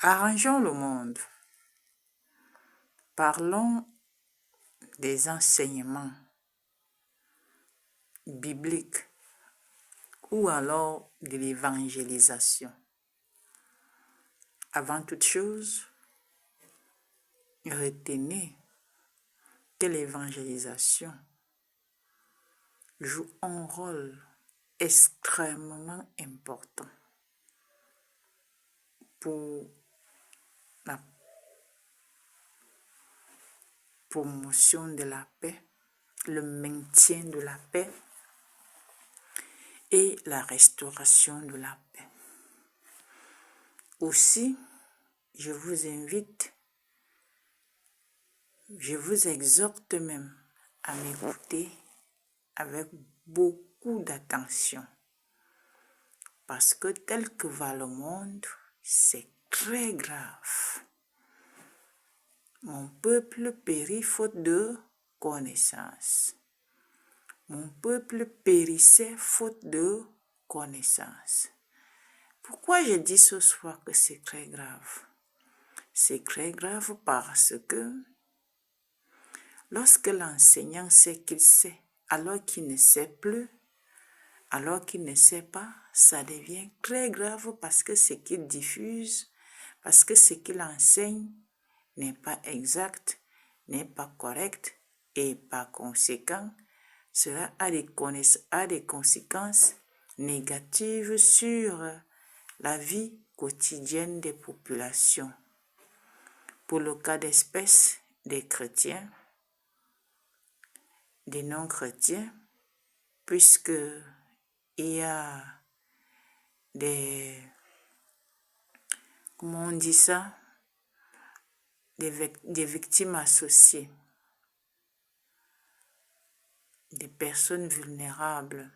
Arrangeons le monde. Parlons des enseignements bibliques ou alors de l'évangélisation. Avant toute chose, retenez que l'évangélisation joue un rôle extrêmement important pour la promotion de la paix, le maintien de la paix et la restauration de la paix. Aussi, je vous invite, je vous exhorte même à m'écouter avec beaucoup d'attention. Parce que tel que va le monde, c'est très grave. Mon peuple périt faute de connaissance. Mon peuple périssait faute de connaissance. Pourquoi je dis ce soir que c'est très grave? C'est très grave parce que lorsque l'enseignant sait qu'il sait, alors qu'il ne sait plus, alors qu'il ne sait pas, ça devient très grave parce que ce qu'il diffuse, parce que ce qu'il enseigne n'est pas exact, n'est pas correct et par conséquent, cela a des conséquences négatives sur la vie quotidienne des populations. Pour le cas d'espèce des chrétiens, des non-chrétiens, puisque il y a des, comment on dit ça, des victimes associées, des personnes vulnérables.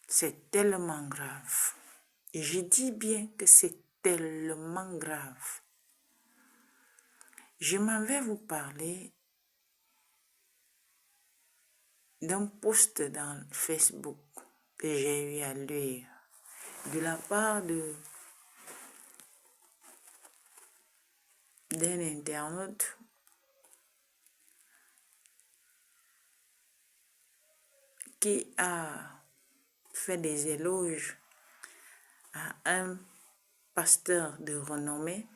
C'est tellement grave. Et je dis bien que c'est tellement grave. Je m'en vais vous parler d'un post dans Facebook que j'ai eu à lire de la part d'un internaute qui a fait des éloges à un pasteur de renommée,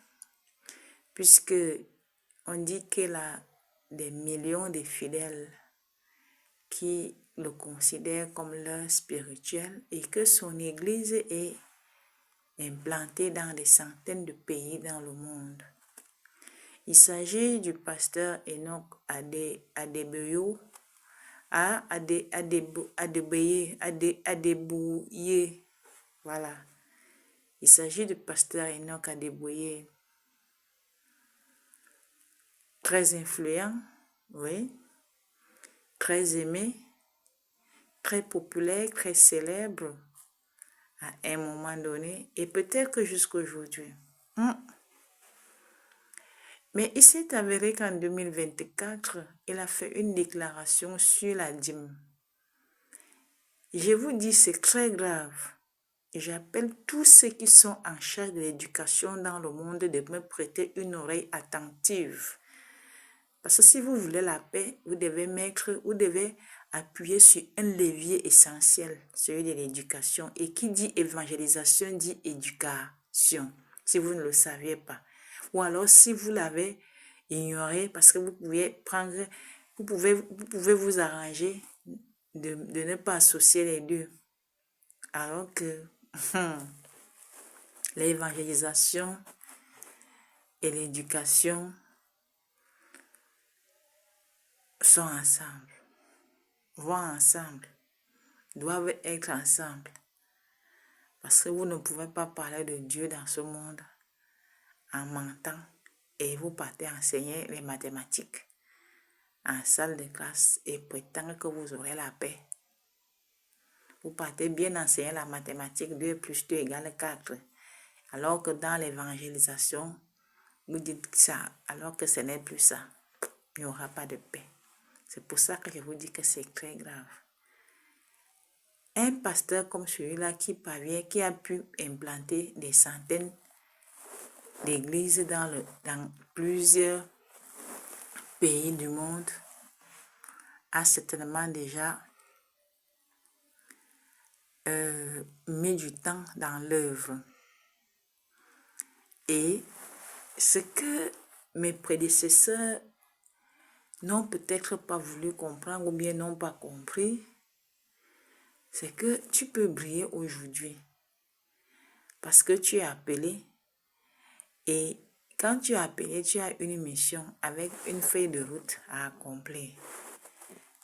puisque on dit qu'il a des millions de fidèles qui le considèrent comme leur spirituel et que son église est implantée dans des centaines de pays dans le monde. Il s'agit du pasteur Enoch Adeboye, voilà. Il s'agit du pasteur Enoch Adeboye, très influent, oui, très aimé, très populaire, très célèbre à un moment donné et peut-être que jusqu'à aujourd'hui. Mais il s'est avéré qu'en 2024, il a fait une déclaration sur la dîme. Je vous dis, c'est très grave. J'appelle tous ceux qui sont en charge de l'éducation dans le monde de me prêter une oreille attentive. Parce que si vous voulez la paix, vous devez appuyer sur un levier essentiel, celui de l'éducation. Et qui dit évangélisation dit éducation, si vous ne le saviez pas. Ou alors si vous l'avez ignoré, parce que vous pouvez vous arranger de ne pas associer les deux. Alors que l'évangélisation et l'éducation sont ensemble, vont ensemble, doivent être ensemble. Parce que vous ne pouvez pas parler de Dieu dans ce monde en mentant et vous partez enseigner les mathématiques en salle de classe et prétendre que vous aurez la paix. Vous partez bien enseigner la mathématique 2 plus 2 égale 4. Alors que dans l'évangélisation, vous dites ça, alors que ce n'est plus ça. Il n'y aura pas de paix. C'est pour ça que je vous dis que c'est très grave. Un pasteur comme celui-là qui a pu implanter des centaines d'églises dans plusieurs pays du monde, a certainement déjà mis du temps dans l'œuvre. Et ce que mes prédécesseurs n'ont peut-être pas voulu comprendre ou bien n'ont pas compris, c'est que tu peux briller aujourd'hui parce que tu es appelé, et quand tu es appelé, tu as une mission avec une feuille de route à accomplir.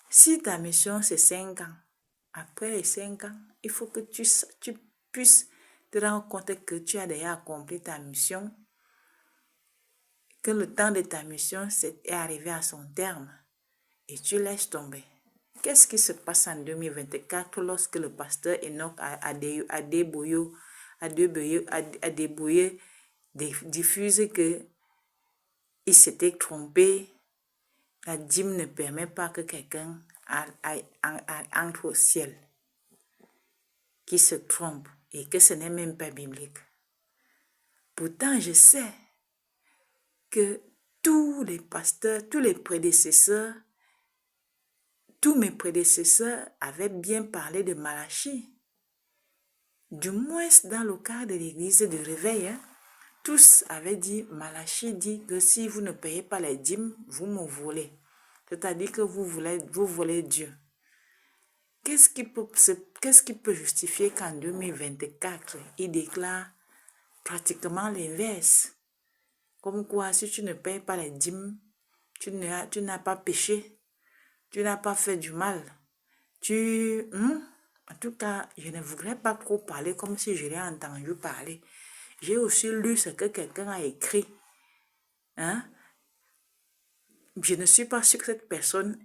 Si ta mission c'est 5 ans, après les 5 ans, il faut que tu puisses te rendre compte que tu as déjà accompli ta mission, que le temps de ta mission est arrivé à son terme et tu laisses tomber. Qu'est-ce qui se passe en 2024 lorsque le pasteur Enoch Adeboye diffuse que il s'était trompé? La dîme ne permet pas que quelqu'un entre au ciel, qui se trompe et que ce n'est même pas biblique. Pourtant, je sais que tous les pasteurs, tous mes prédécesseurs avaient bien parlé de Malachie. Du moins, dans le cas de l'église de réveil, tous avaient dit, Malachie dit que si vous ne payez pas les dîmes, vous me volez. C'est-à-dire que vous volez Dieu. Qu'est-ce qui peut justifier qu'en 2024, il déclare pratiquement l'inverse? Comme quoi, si tu ne payes pas les dîmes, tu n'as pas péché, tu n'as pas fait du mal. En tout cas, je ne voudrais pas trop parler comme si je l'ai entendu parler. J'ai aussi lu ce que quelqu'un a écrit. Je ne suis pas sûre que cette personne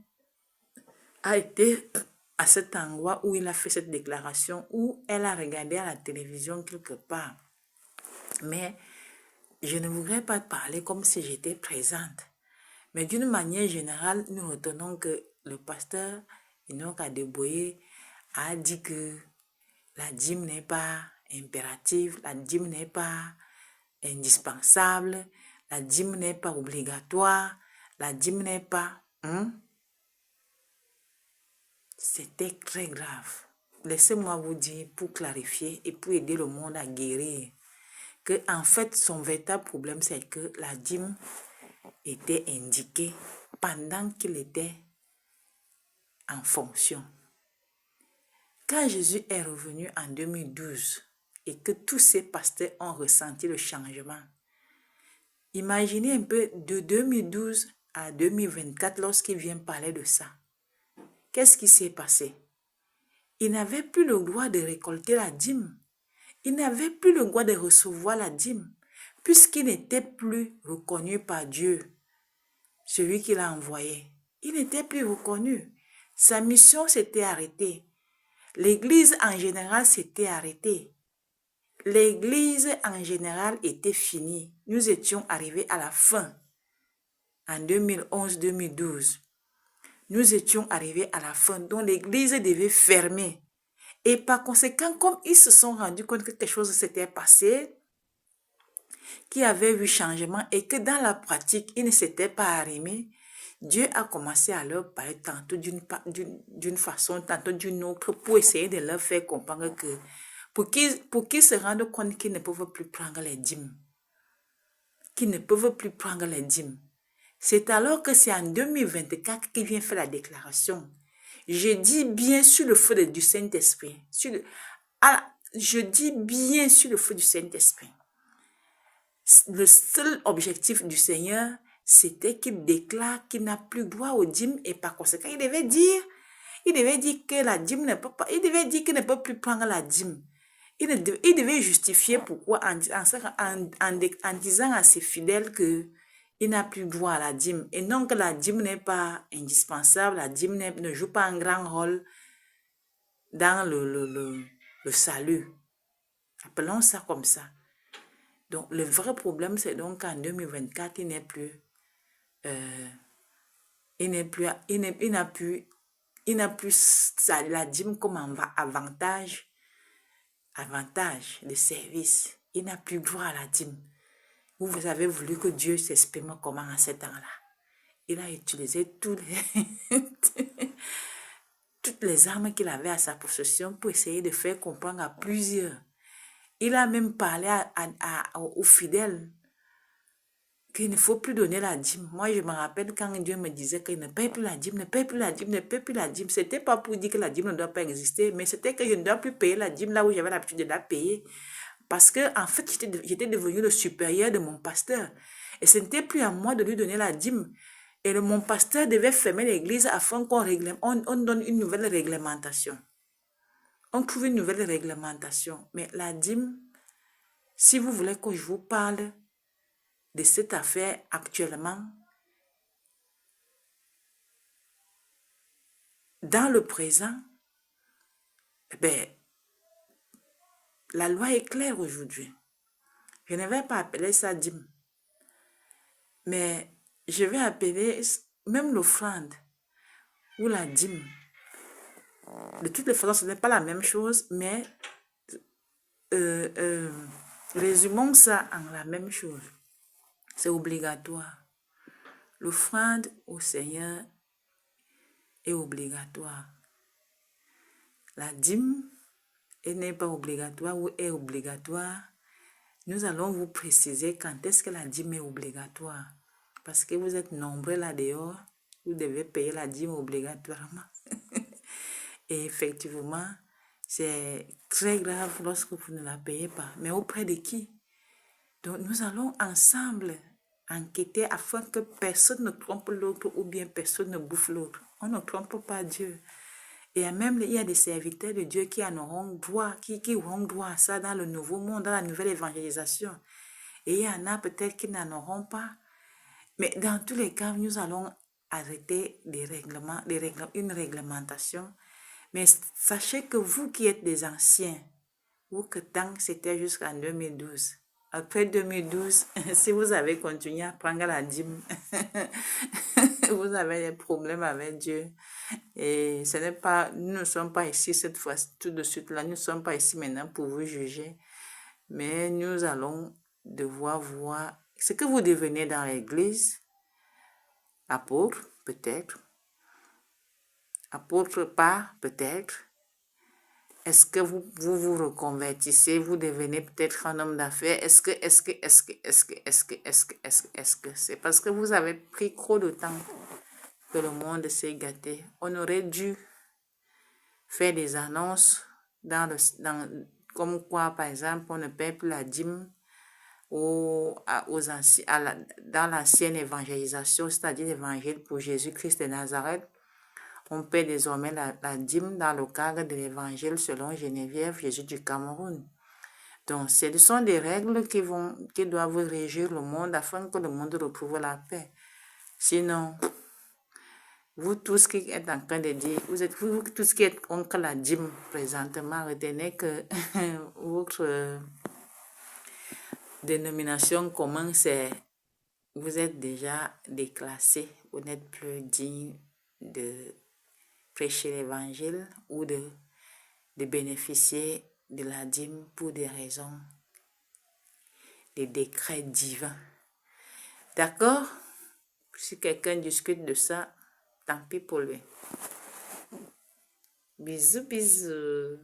a été à cet endroit où il a fait cette déclaration, ou elle a regardé à la télévision quelque part. Mais je ne voudrais pas parler comme si j'étais présente. Mais d'une manière générale, nous retenons que le pasteur Enoch Adeboye a dit que la dîme n'est pas impérative, la dîme n'est pas indispensable, la dîme n'est pas obligatoire, la dîme n'est pas... C'était très grave. Laissez-moi vous dire, pour clarifier et pour aider le monde à guérir, que en fait, son véritable problème, c'est que la dîme était indiquée pendant qu'il était en fonction. Quand Jésus est revenu en 2012 et que tous ces pasteurs ont ressenti le changement, imaginez un peu de 2012 à 2024 lorsqu'il vient parler de ça. Qu'est-ce qui s'est passé? Il n'avait plus le droit de récolter la dîme. Il n'avait plus le droit de recevoir la dîme, puisqu'il n'était plus reconnu par Dieu, celui qui l'a envoyé. Il n'était plus reconnu. Sa mission s'était arrêtée. L'Église en général s'était arrêtée. L'Église en général était finie. Nous étions arrivés à la fin. En 2011-2012, nous étions arrivés à la fin, donc l'Église devait fermer. Et par conséquent, comme ils se sont rendus compte que quelque chose s'était passé, qu'il y avait eu changement et que dans la pratique, ils ne s'étaient pas arrimés, Dieu a commencé à leur parler tantôt d'une façon, tantôt d'une autre, pour essayer de leur faire comprendre que pour qu'ils se rendent compte qu'ils ne peuvent plus prendre les dîmes. Qu'ils ne peuvent plus prendre les dîmes. C'est alors que c'est en 2024 qu'il vient faire la déclaration. Je dis bien sur le feu du Saint-Esprit. Je dis bien sur le feu du Saint-Esprit. Le seul objectif du Seigneur, c'était qu'il déclare qu'il n'a plus droit aux dîmes et par conséquent, il devait dire que la dîme ne peut pas, il devait dire qu'il ne peut plus prendre la dîme. Il devait justifier pourquoi en disant à ses fidèles que il n'a plus droit à la dîme. Et non que la dîme n'est pas indispensable, la dîme ne joue pas un grand rôle dans le salut. Appelons ça comme ça. Donc, le vrai problème, c'est donc qu'en 2024, il il n'a plus la dîme comme avantage de service. Il n'a plus droit à la dîme. Vous avez voulu que Dieu s'exprime comment en ces temps-là. Il a utilisé toutes les armes qu'il avait à sa possession pour essayer de faire comprendre à plusieurs. Il a même parlé aux fidèles qu'il ne faut plus donner la dîme. Moi, je me rappelle quand Dieu me disait qu'il ne paye plus la dîme, ne paye plus la dîme, ne paye plus la dîme. C'était pas pour dire que la dîme ne doit pas exister, mais c'était que je ne dois plus payer la dîme là où j'avais l'habitude de la payer. Parce que, en fait, j'étais devenu le supérieur de mon pasteur. Et ce n'était plus à moi de lui donner la dîme. Et mon pasteur devait fermer l'église afin qu'on on donne une nouvelle réglementation. On trouve une nouvelle réglementation. Mais la dîme, si vous voulez que je vous parle de cette affaire actuellement, dans le présent, la loi est claire aujourd'hui. Je ne vais pas appeler ça dîme. Mais je vais appeler même l'offrande ou la dîme. De toutes les façons, ce n'est pas la même chose, mais résumons ça en la même chose. C'est obligatoire. L'offrande au Seigneur est obligatoire. La dîme, elle n'est pas obligatoire ou est obligatoire. Nous allons vous préciser quand est-ce que la dîme est obligatoire. Parce que vous êtes nombreux là dehors, vous devez payer la dîme obligatoirement. Et effectivement, c'est très grave lorsque vous ne la payez pas. Mais auprès de qui? Donc nous allons ensemble enquêter afin que personne ne trompe l'autre ou bien personne ne bouffe l'autre. On ne trompe pas Dieu. Et même, il y a des serviteurs de Dieu qui en auront droit, qui auront droit à ça dans le nouveau monde, dans la nouvelle évangélisation. Et il y en a peut-être qui n'en auront pas. Mais dans tous les cas, nous allons arrêter une réglementation. Mais sachez que vous qui êtes des anciens, ou que tant c'était jusqu'en 2012. Après 2012, si vous avez continué à prendre la dîme, vous avez des problèmes avec Dieu. Et ce n'est pas, nous ne sommes pas ici cette fois, tout de suite là, nous ne sommes pas ici maintenant pour vous juger. Mais nous allons devoir voir ce que vous devenez dans l'église. Apôtre, peut-être. Apôtre pas, peut-être. Est-ce que vous reconvertissez, vous devenez peut-être un homme d'affaires? Est-ce que c'est parce que vous avez pris trop de temps que le monde s'est gâté? On aurait dû faire des annonces comme quoi, par exemple, on ne paie plus la dîme dans l'ancienne évangélisation, c'est-à-dire l'évangile pour Jésus-Christ de Nazareth. On paie désormais la dîme dans le cadre de l'évangile selon Geneviève, Jésus du Cameroun. Donc, ce sont des règles qui doivent régir le monde afin que le monde retrouve la paix. Sinon, vous tous qui êtes en train de dire, vous tous qui êtes contre la dîme présentement, retenez que votre dénomination commune, c'est vous êtes déjà déclassé, vous n'êtes plus digne de prêcher l'évangile ou de bénéficier de la dîme pour des raisons, des décrets divins. D'accord? Si quelqu'un discute de ça, tant pis pour lui. Bisous, bisous.